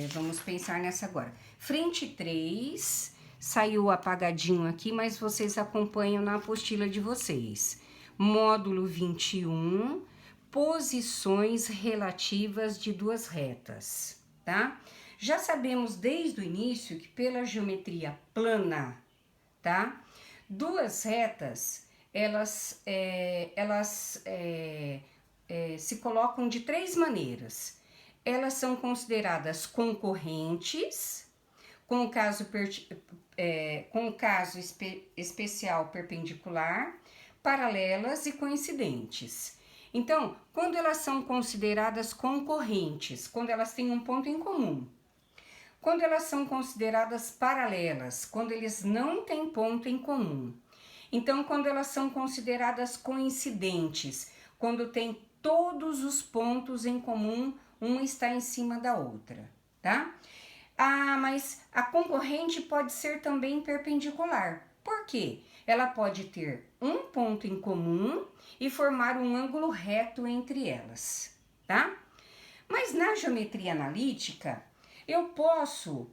vamos pensar nessa agora. Frente 3, saiu apagadinho aqui, mas vocês acompanham na apostila de vocês. Módulo 21, posições relativas de duas retas, tá? Já sabemos desde o início que pela geometria plana, tá? Duas retas, elas se colocam de três maneiras. Elas são consideradas concorrentes, com o caso especial perpendicular, paralelas e coincidentes. Então, quando elas são consideradas concorrentes, quando elas têm um ponto em comum, quando elas são consideradas paralelas, quando eles não têm ponto em comum. Então, quando elas são consideradas coincidentes, quando tem todos os pontos em comum, uma está em cima da outra, tá? Ah, mas a concorrente pode ser também perpendicular. Por quê? Ela pode ter um ponto em comum e formar um ângulo reto entre elas, tá? Mas na geometria analítica, eu posso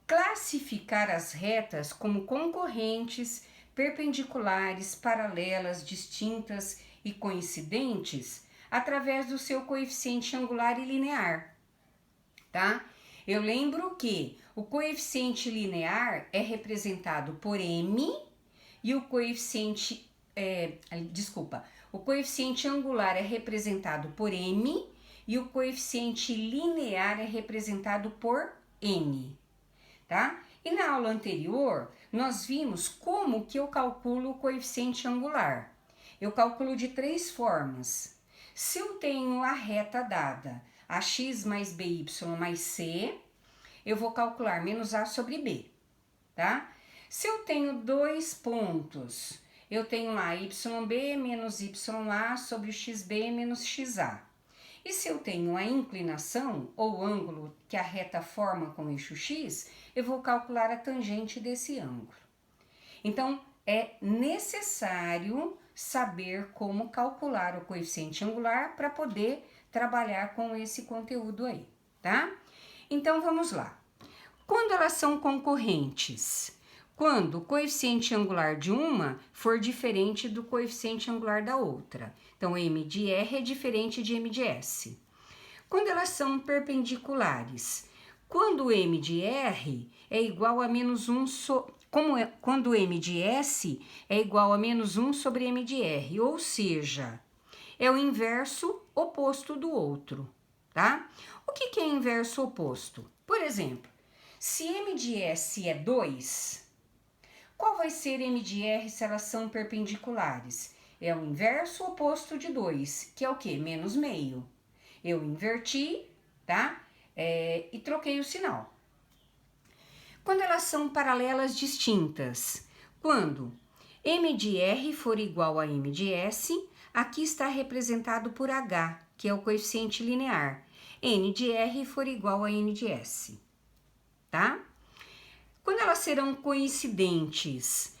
classificar as retas como concorrentes, perpendiculares, paralelas, distintas e coincidentes através do seu coeficiente angular e linear, tá? Eu lembro que o coeficiente linear é representado por M e o coeficiente, o coeficiente angular é representado por M e o coeficiente linear é representado por N, tá? E na aula anterior, nós vimos como que eu calculo o coeficiente angular. Eu calculo de três formas. Se eu tenho a reta dada, ax mais by mais c, eu vou calcular menos a sobre b, tá? Se eu tenho dois pontos, eu tenho lá yb menos ya sobre o xb menos xa. E se eu tenho a inclinação ou ângulo que a reta forma com o eixo x, eu vou calcular a tangente desse ângulo. Então, é necessário saber como calcular o coeficiente angular para poder trabalhar com esse conteúdo aí, tá? Então, vamos lá. Quando elas são concorrentes? Quando o coeficiente angular de uma for diferente do coeficiente angular da outra. Então, M de R é diferente de M de S. Quando elas são perpendiculares? Quando M de R é igual a menos 1 quando M de S é igual a menos 1 sobre M de R, ou seja, é o inverso oposto do outro, tá? O que é inverso oposto? Por exemplo, se M de S é 2, qual vai ser M de R se elas são perpendiculares? É o inverso oposto de 2, que é o quê? Menos meio. Eu inverti, tá? E troquei o sinal. Quando elas são paralelas distintas? Quando M de R for igual a M de S, aqui está representado por H, que é o coeficiente linear. N de R for igual a N de S, tá? Quando elas serão coincidentes,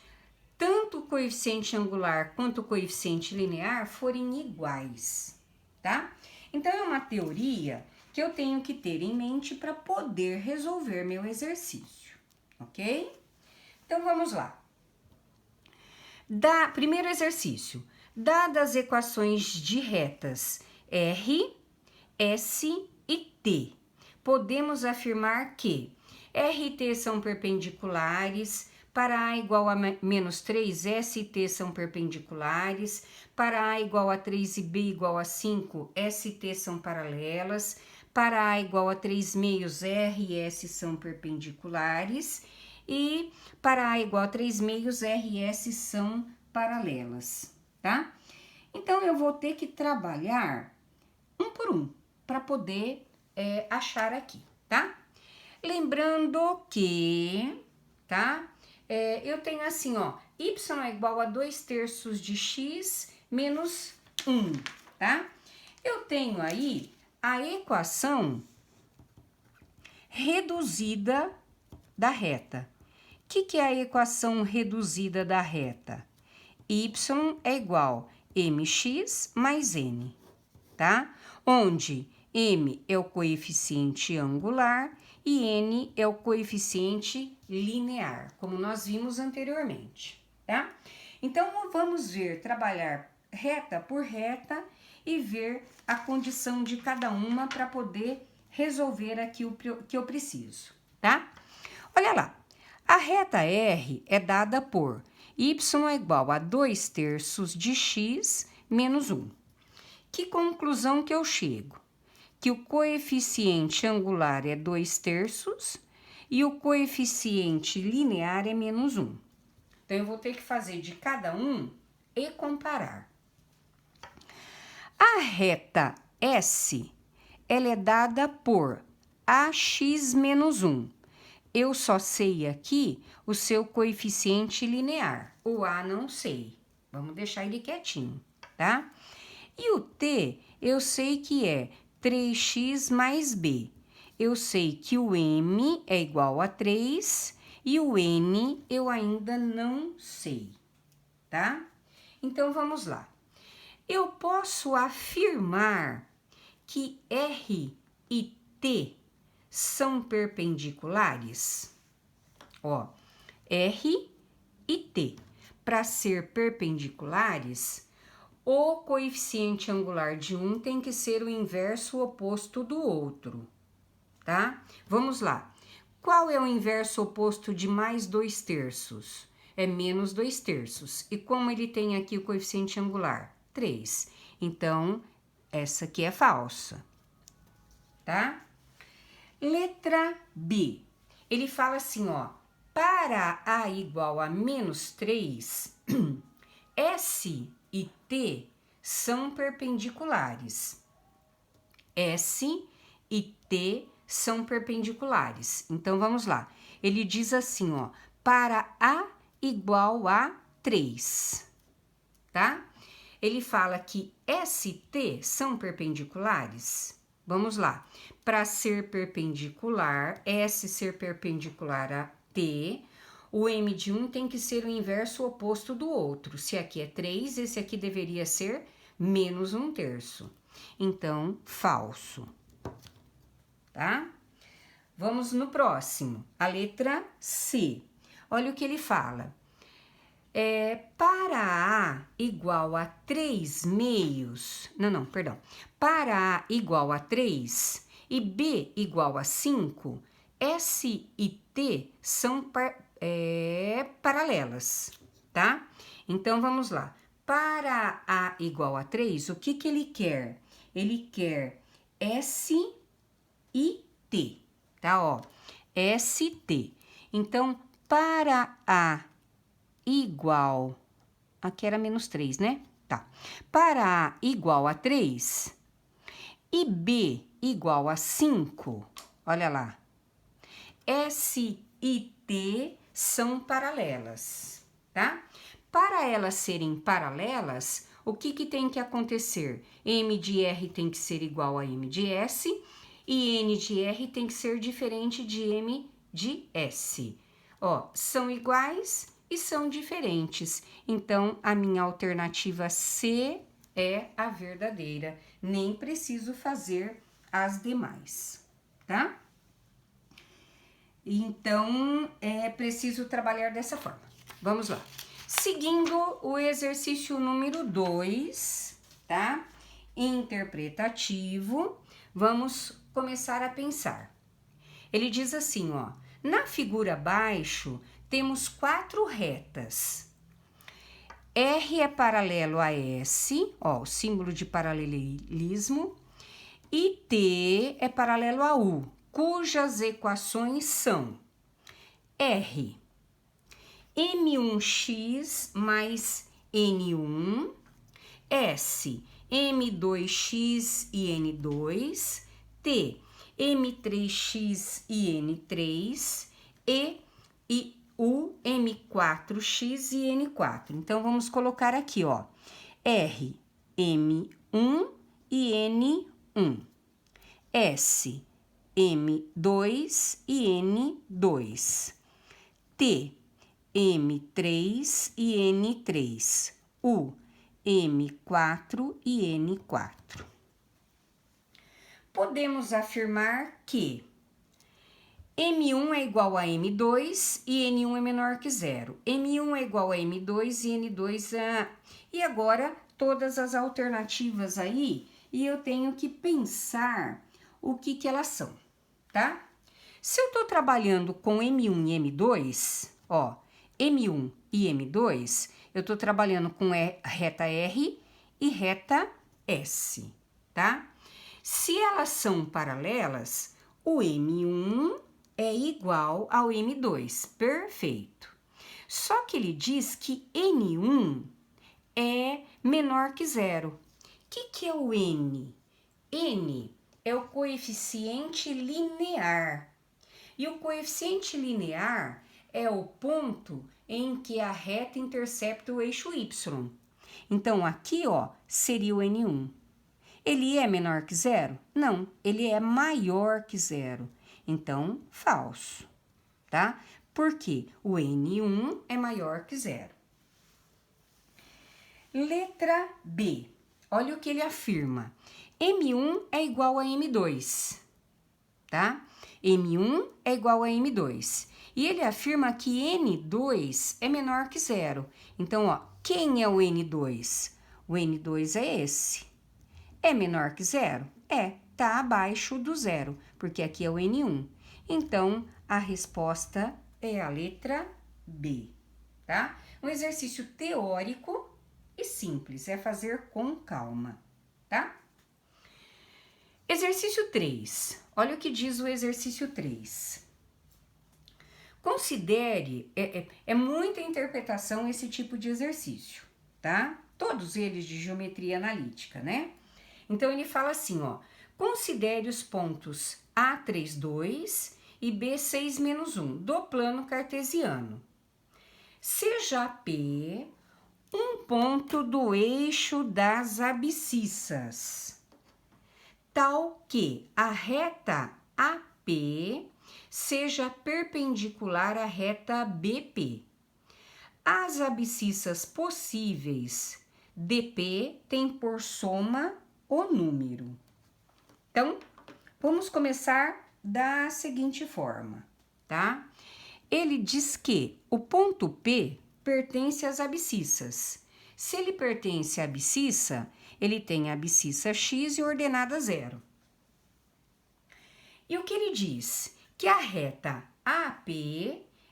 tanto o coeficiente angular quanto o coeficiente linear forem iguais, tá? Então, é uma teoria que eu tenho que ter em mente para poder resolver meu exercício, ok? Então, vamos lá. Primeiro exercício. Dadas as equações de retas R, S e T, podemos afirmar que RT são perpendiculares, para A igual a menos 3, S e T são perpendiculares, para A igual a 3 e B igual a 5, S e T são paralelas, para A igual a 3 meios, R e S são perpendiculares, e para A igual a 3 meios, R e S são paralelas, tá? Então, eu vou ter que trabalhar um por um, para poder achar aqui, tá? Lembrando que, tá? Eu tenho assim, ó, y é igual a 2/3 de x menos 1, tá? Eu tenho aí a equação reduzida da reta. O que é a equação reduzida da reta? Y é igual a mx mais n, tá? Onde M é o coeficiente angular e N é o coeficiente linear, como nós vimos anteriormente, tá? Então, vamos ver, trabalhar reta por reta e ver a condição de cada uma para poder resolver aqui o que eu preciso, tá? Olha lá, a reta R é dada por y é igual a 2/3 de x menos 1. Que conclusão que eu chego? Que o coeficiente angular é 2/3 e o coeficiente linear é menos 1. Então, eu vou ter que fazer de cada um e comparar. A reta S, ela é dada por AX menos 1. Eu só sei aqui o seu coeficiente linear. O A não sei. Vamos deixar ele quietinho, tá? E o T, eu sei que é 3x mais B. Eu sei que o M é igual a 3 e o N eu ainda não sei, tá? Então, vamos lá. Eu posso afirmar que R e T são perpendiculares? Ó, R e T, para ser perpendiculares, o coeficiente angular de um tem que ser o inverso oposto do outro, tá? Vamos lá. Qual é o inverso oposto de mais 2/3? É menos 2/3. E como ele tem aqui o coeficiente angular? 3. Então, essa aqui é falsa, tá? Letra B. Ele fala assim, ó. Para A igual a menos 3, S e T são perpendiculares. S e T são perpendiculares. Então, vamos lá. Ele diz assim, ó. Para A igual a 3, tá? Ele fala que S e T são perpendiculares. Vamos lá. Para ser perpendicular, S ser perpendicular a T, o M de um tem que ser o inverso oposto do outro. Se aqui é 3, esse aqui deveria ser menos 1/3. Então, falso. Tá? Vamos no próximo. A letra C. Olha o que ele fala. Para A igual a 3 meios... Para A igual a 3 e B igual a 5, S e T são paralelas, tá? Então, vamos lá. Para A igual a 3, o que ele quer? Ele quer S e T, tá? Ó, S e T. Então, para A igual... Aqui era menos 3, né? Tá. Para A igual a 3 e B igual a 5, olha lá. S e T são paralelas, tá? Para elas serem paralelas, o que tem que acontecer? M de R tem que ser igual a M de S e N de R tem que ser diferente de M de S. Ó, são iguais e são diferentes. Então, a minha alternativa C é a verdadeira. Nem preciso fazer as demais, tá? Então, é preciso trabalhar dessa forma. Vamos lá. Seguindo o exercício número 2, tá? Interpretativo, vamos começar a pensar. Ele diz assim, ó. Na figura abaixo, temos 4 retas. R é paralelo a S, ó, o símbolo de paralelismo, e T é paralelo a U, cujas equações são R, M1x mais N1, S, M2x e N2, T, M3x e N3, e U, M4x e N4. Então, vamos colocar aqui, ó, R, M1 e N1, S, M2 e N2, T, M3 e N3, U, M4 e N4. podemos afirmar que M1 é igual a M2 e N1 é menor que zero. M1 é igual a M2 e N2 é... E agora, todas as alternativas aí, e eu tenho que pensar o que elas são, tá? Se eu tô trabalhando com M1 e M2, ó, M1 e M2, eu tô trabalhando com reta R e reta S, tá? Se elas são paralelas, o M1 é igual ao M2, perfeito. Só que ele diz que N1 é menor que zero. O que é o N? N é o coeficiente linear. E o coeficiente linear é o ponto em que a reta intercepta o eixo Y. Então, aqui, ó, seria o N1. Ele é menor que zero? Não, ele é maior que zero. Então, falso, tá? Porque o N1 é maior que zero. Letra B. Olha o que ele afirma. M1 é igual a M2, tá? M1 é igual a M2. E ele afirma que N2 é menor que zero. Então, ó, quem é o N2? O N2 é esse. É menor que zero? É, tá abaixo do zero, porque aqui é o N1. Então, a resposta é a letra B, tá? Um exercício teórico e simples, é fazer com calma, tá? Exercício 3. Olha o que diz o exercício 3. Considere, é muita interpretação esse tipo de exercício, tá? Todos eles de geometria analítica, né? Então, ele fala assim, ó, considere os pontos A32 e B6-1 do plano cartesiano. Seja P um ponto do eixo das abscissas, tal que a reta AP seja perpendicular à reta BP. As abscissas possíveis DP têm por soma o número. Então, vamos começar da seguinte forma, tá? Ele diz que o ponto P pertence às abscissas. Se ele pertence à abscissa, ele tem a abscissa X e ordenada 0. E o que ele diz? Que a reta AP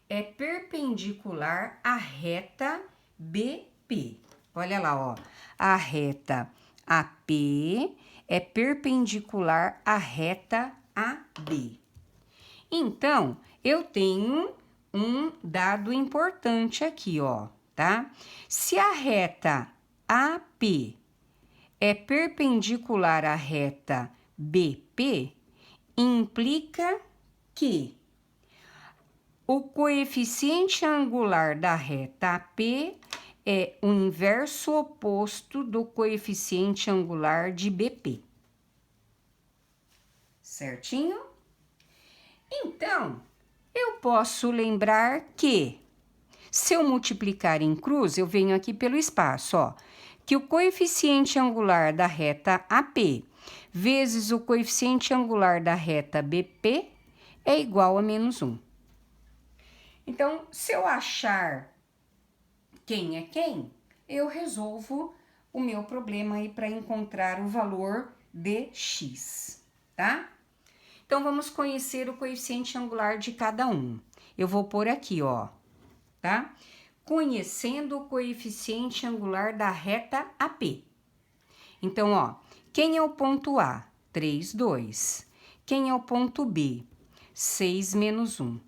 é perpendicular à reta BP. Olha lá, ó. A reta AP é perpendicular à reta AB. Então, eu tenho um dado importante aqui, ó, tá? Se a reta AP é perpendicular à reta BP, implica que o coeficiente angular da reta AP é o inverso oposto do coeficiente angular de BP. Certinho? Então, eu posso lembrar que, se eu multiplicar em cruz, eu venho aqui pelo espaço, ó, que o coeficiente angular da reta AP vezes o coeficiente angular da reta BP é igual a -1. Então, se eu achar quem é quem, eu resolvo o meu problema aí para encontrar o valor de x, tá? Então, vamos conhecer o coeficiente angular de cada um. Eu vou pôr aqui, ó, tá? Conhecendo o coeficiente angular da reta AP. Então, ó, quem é o ponto A? 3, 2. Quem é o ponto B? 6 menos 1.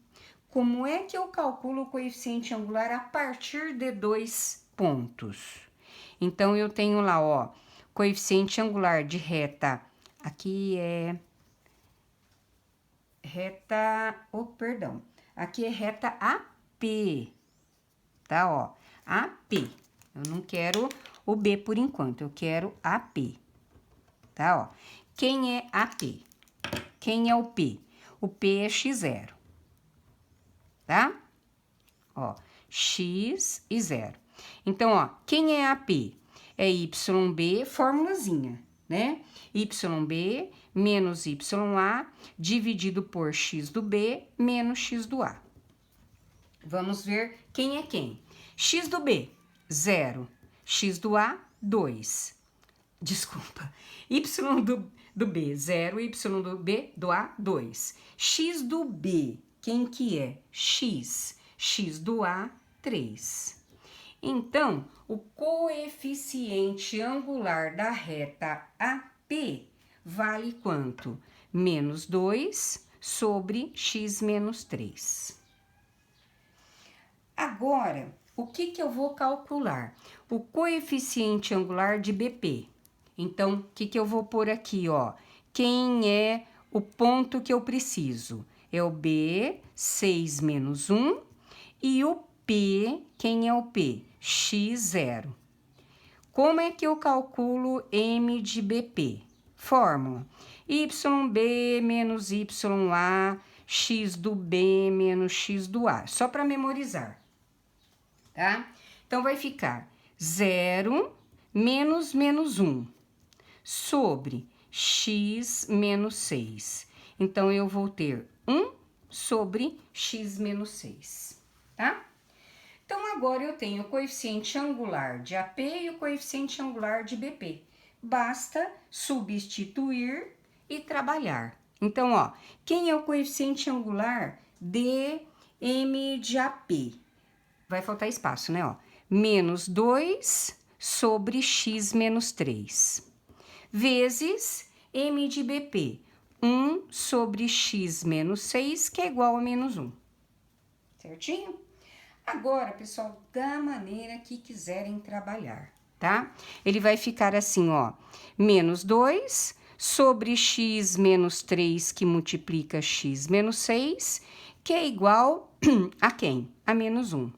Como é que eu calculo o coeficiente angular a partir de 2 pontos? Então, eu tenho lá, ó, coeficiente angular de reta, aqui é reta, aqui é reta AP, tá, ó, AP. Eu não quero o B por enquanto, eu quero AP, tá, ó. Quem é AP? Quem é o P? O P é x0. Tá? Ó, x e 0. Então, ó, quem é AP? É YB, formulazinha. né? YB menos YA dividido por X do B menos X do A. Vamos ver quem é quem. X do B, 0. X do A, 2. Desculpa. Y do B, 0. Y do B, do A, 2. X do B, quem que é? X. X do A, 3. Então, o coeficiente angular da reta AP vale quanto? Menos 2 sobre x menos 3. Agora, o que eu vou calcular? O coeficiente angular de BP. Então, o que eu vou pôr aqui, ó? Quem é o ponto que eu preciso? É o B, 6 menos 1, e o P, quem é o P? X0. Como é que eu calculo M de BP? Fórmula: YB menos YA, X do B menos X do A. Só para memorizar, tá? Então, vai ficar 0 menos 1 sobre X menos 6. Então, eu vou ter 1 sobre X menos 6, tá? Então, agora eu tenho o coeficiente angular de AP e o coeficiente angular de BP. Basta substituir e trabalhar. Então, ó, quem é o coeficiente angular de M de AP? Vai faltar espaço, né, ó? Menos 2 sobre X menos 3. Vezes M de BP, 1 sobre X menos 6, que é igual a menos 1. Certinho? Agora, pessoal, da maneira que quiserem trabalhar, tá? Ele vai ficar assim, ó, menos 2 sobre x menos 3, que multiplica x menos 6, que é igual a quem? A menos 1.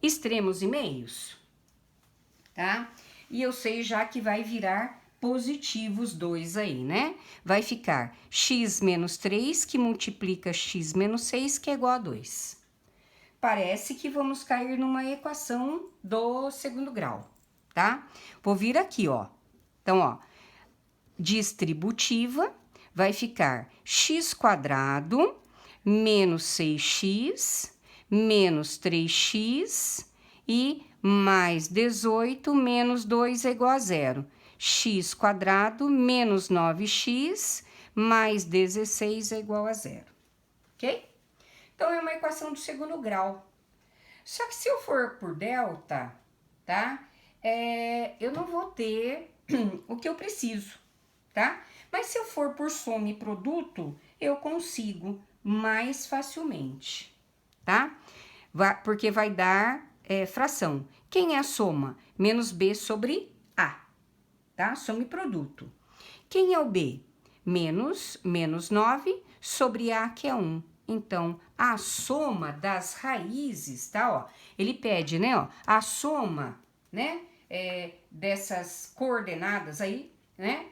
Extremos e meios, tá? E eu sei já que vai virar positivos 2 aí, né? Vai ficar x menos 3, que multiplica x menos 6, que é igual a 2. Parece que vamos cair numa equação do segundo grau, tá? Vou vir aqui, ó. Então, ó, distributiva vai ficar x² menos 6x menos 3x e mais 18 menos 2 é igual a 0. x² menos 9x mais 16 é igual a 0, ok? Então, é uma equação do segundo grau. Só que se eu for por delta, tá? Eu não vou ter o que eu preciso, tá? Mas se eu for por soma e produto, eu consigo mais facilmente, tá? Porque vai dar fração. Quem é a soma? Menos B sobre A, tá? Soma e produto. Quem é o B? Menos 9 sobre A, que é 1. Então, a soma das raízes, tá, ó, ele pede, né, ó, a soma, né, dessas coordenadas aí, né,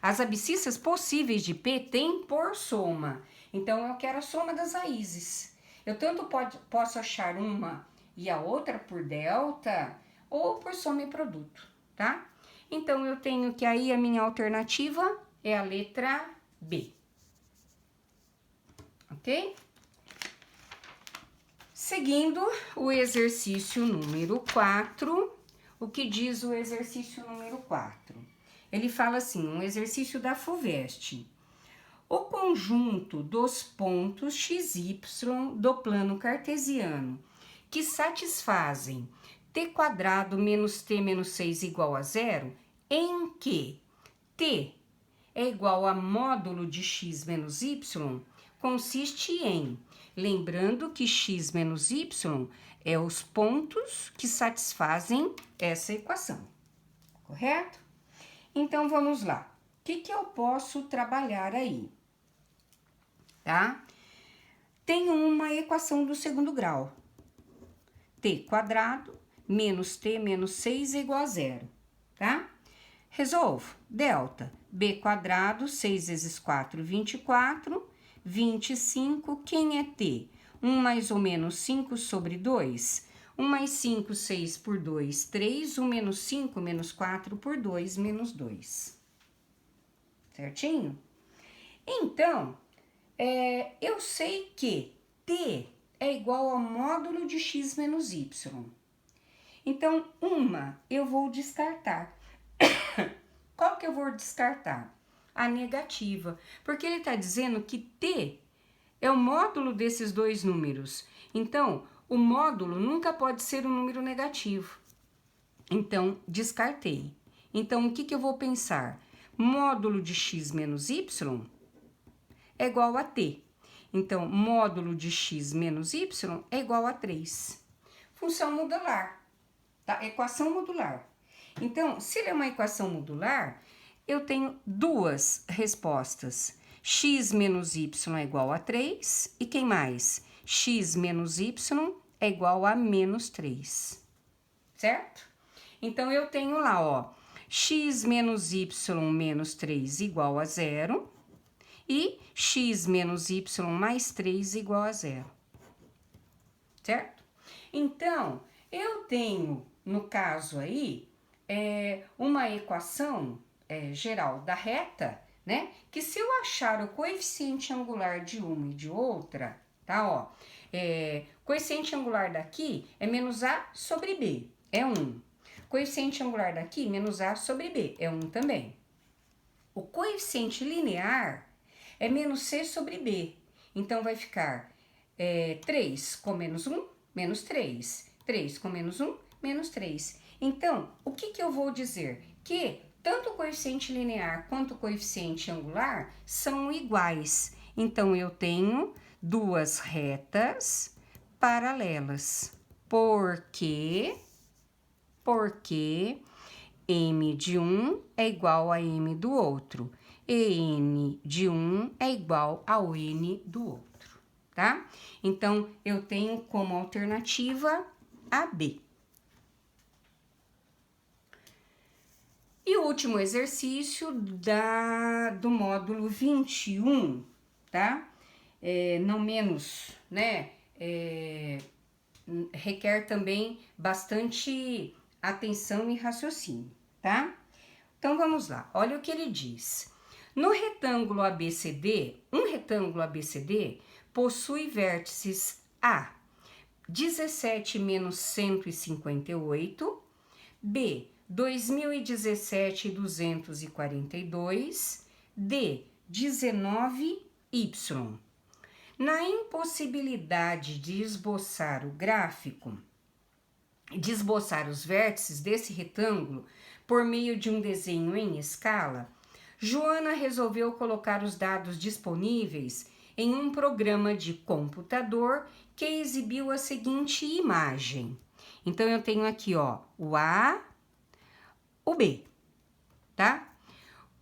as abscissas possíveis de P tem por soma. Então, eu quero a soma das raízes. Eu tanto posso achar uma e a outra por delta, ou por soma e produto, tá? Então, eu tenho que aí a minha alternativa é a letra B. Ok? Seguindo o exercício número 4, o que diz o exercício número 4? Ele fala assim, um exercício da FUVEST. O conjunto dos pontos XY do plano cartesiano que satisfazem t² menos t menos 6 igual a 0, em que t é igual a módulo de x menos y, consiste em, lembrando que x menos y é os pontos que satisfazem essa equação, correto? Então, vamos lá. O que eu posso trabalhar aí? Tá? Tem uma equação do segundo grau. t² menos t menos 6 é igual a 0, tá? Resolvo. Delta, b², 6 vezes 4, 24, 25, quem é t? 1 mais ou menos 5 sobre 2, 1 mais 5, 6 por 2, 3, 1 menos 5, menos 4 por 2, menos 2. certinho? Então, eu sei que t é igual ao módulo de x menos y. Então, uma eu vou descartar. Qual que eu vou descartar? A negativa, porque ele está dizendo que t é o módulo desses dois números. Então, o módulo nunca pode ser um número negativo. Então, descartei. Então, o que eu vou pensar? Módulo de x menos y é igual a t. Então, módulo de x menos y é igual a 3. Função modular, tá? Equação modular. Então, se ele é uma equação modular, eu tenho duas respostas. X menos y é igual a 3. E quem mais? X menos y é igual a menos 3. Certo? Então, eu tenho lá, ó, x menos y menos 3 igual a 0. E x menos y mais 3 igual a 0. Certo? Então, eu tenho, no caso aí, uma equação geral da reta, né? Que se eu achar o coeficiente angular de uma e de outra, tá? Ó, coeficiente angular daqui é menos a sobre b, é 1. Coeficiente angular daqui, menos a sobre b, é 1 também. O coeficiente linear é menos c sobre b. Então, vai ficar 3 com menos 1, menos 3. 3 com menos 1, menos 3. Então, o que eu vou dizer? Que tanto o coeficiente linear quanto o coeficiente angular são iguais. Então, eu tenho duas retas paralelas. Porque m de um é igual a m do outro. E n de um é igual ao n do outro, tá? Então, eu tenho como alternativa a B. E o último exercício do módulo 21, tá? Não menos, né? Requer também bastante atenção e raciocínio, tá? Então, vamos lá. Olha o que ele diz. No retângulo ABCD, um retângulo ABCD possui vértices A, 17 menos 158, B, 2017 242, D, 19Y. Na impossibilidade de esboçar o gráfico, de esboçar os vértices desse retângulo por meio de um desenho em escala, Joana resolveu colocar os dados disponíveis em um programa de computador que exibiu a seguinte imagem. Então, eu tenho aqui, ó, o A, o B, tá?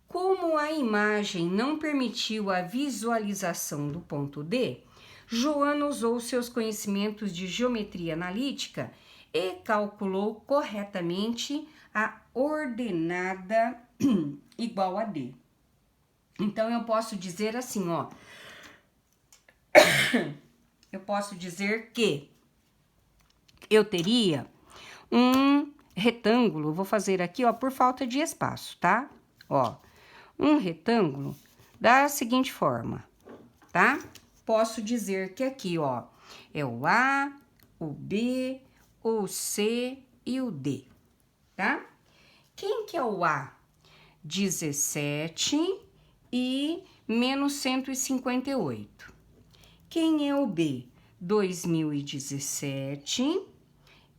Como a imagem não permitiu a visualização do ponto D, Joana usou seus conhecimentos de geometria analítica e calculou corretamente a ordenada igual a D. Então, eu posso dizer assim, ó. Eu posso dizer que eu teria um retângulo, vou fazer aqui, ó, por falta de espaço, tá? Ó, um retângulo da seguinte forma, tá? Posso dizer que aqui, ó, é o A, o B, o C e o D, tá? Quem que é o A? 17 e menos 158. Quem é o B? 2017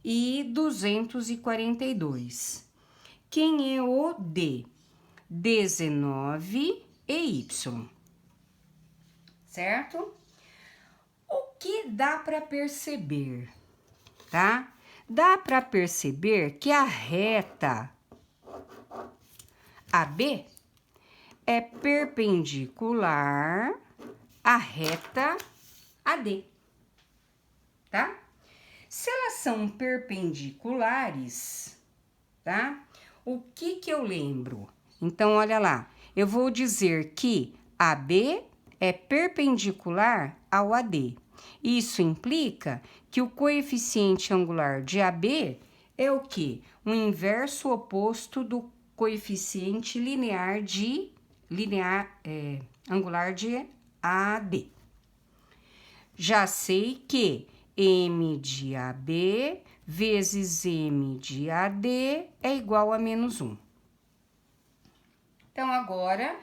e 242. Quem é o D? 19 e Y. Certo? O que dá para perceber, tá? Dá para perceber que a reta AB é perpendicular à reta AD, tá? Se elas são perpendiculares, tá? O que eu lembro? Então, olha lá, eu vou dizer que AB é perpendicular ao AD. Isso implica que o coeficiente angular de AB é o quê? O inverso oposto do coeficiente linear de linear, angular de AD. Já sei que M de AB vezes M de AD é igual a menos 1. Então, agora,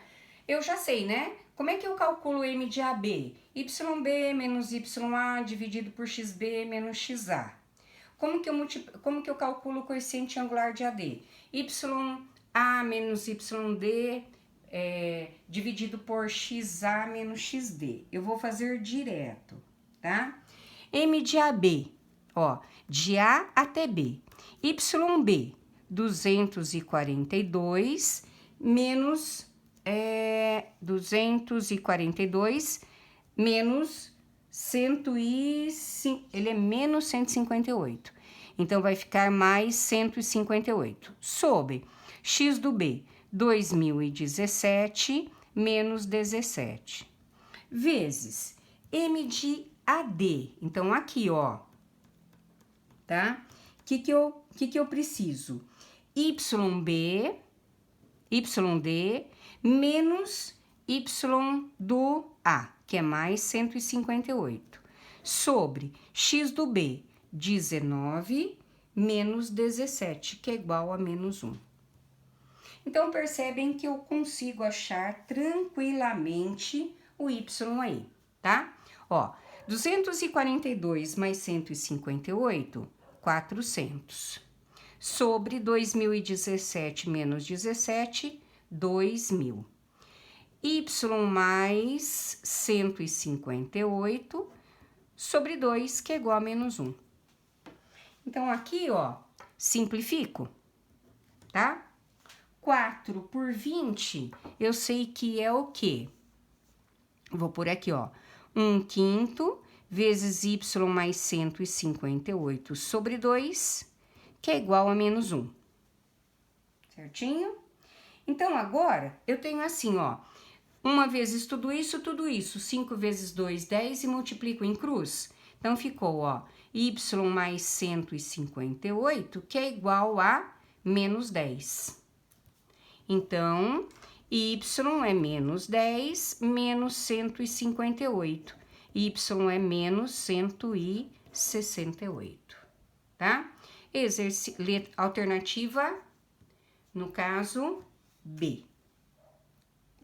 eu já sei, né? Como é que eu calculo M de AB? YB menos YA dividido por XB menos XA. Como que eu calculo o coeficiente angular de AD? YA menos YD dividido por XA menos XD. Eu vou fazer direto, tá? M de AB, ó, de A até B. YB, 242 menos 242 menos 105, ele é menos 158. Então, vai ficar mais 158. Sobre x do B, 2017 menos 17. Vezes M de AD. Então, aqui, ó, tá? O que eu preciso? YD menos Y do A, que é mais 158, sobre x do B, 19 menos 17, que é igual a menos 1. Então, percebem que eu consigo achar tranquilamente o Y aí, tá? Ó, 242 mais 158, 400. Sobre 2017 menos 17, 2.000. Y mais 158 sobre 2, que é igual a menos 1. Então, aqui, ó, simplifico, tá? 4 por 20, eu sei que é o quê? Vou por aqui, ó. 1/5 vezes Y mais 158 sobre 2, que é igual a menos 1. Certinho? Então, agora, eu tenho assim, ó. 1 vezes tudo isso, 5 vezes 2, 10 e multiplico em cruz. Então, ficou, ó, Y mais 158, que é igual a menos 10. Então, Y é menos 10 menos 158. Y é menos 168, tá? Alternativa, no caso, B.